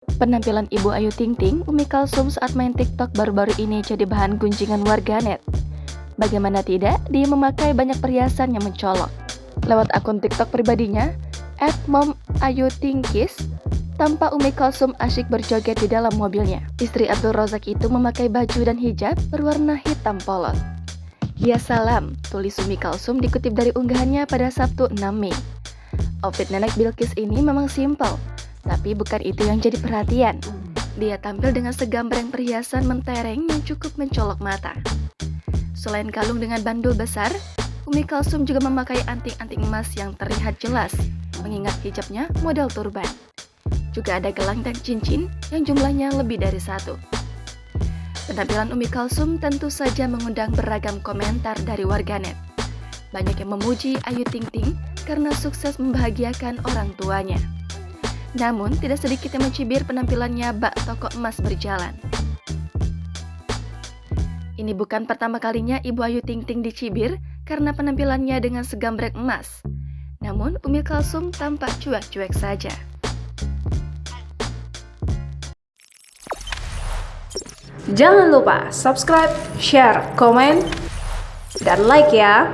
Penampilan Ibu Ayu Ting Ting, Umi Kalsum saat main TikTok baru-baru ini jadi bahan gunjingan warganet. Bagaimana tidak, dia memakai banyak perhiasan yang mencolok. Lewat akun TikTok pribadinya, @momayutingkis, tampak Umi Kalsum asyik berjoget di dalam mobilnya. Istri Abdul Razak itu memakai baju dan hijab berwarna hitam polos. Ya salam, tulis Umi Kalsum dikutip dari unggahannya pada Sabtu 6 Mei. Outfit nenek Bilqis ini memang simpel, tapi bukan itu yang jadi perhatian. Dia tampil dengan segambreng perhiasan mentereng yang cukup mencolok mata. Selain kalung dengan bandul besar, Umi Kalsum juga memakai anting-anting emas yang terlihat jelas, mengingat hijabnya model turban. Juga ada gelang dan cincin yang jumlahnya lebih dari satu. Penampilan Umi Kalsum tentu saja mengundang beragam komentar dari warganet. Banyak yang memuji Ayu Ting Ting karena sukses membahagiakan orang tuanya. Namun, tidak sedikit yang mencibir penampilannya bak toko emas berjalan. Ini bukan pertama kalinya Ibu Ayu Ting Ting dicibir karena penampilannya dengan segambreng emas. Namun, Umi Kalsum tampak cuek-cuek saja. Jangan lupa subscribe, share, komen, dan like ya!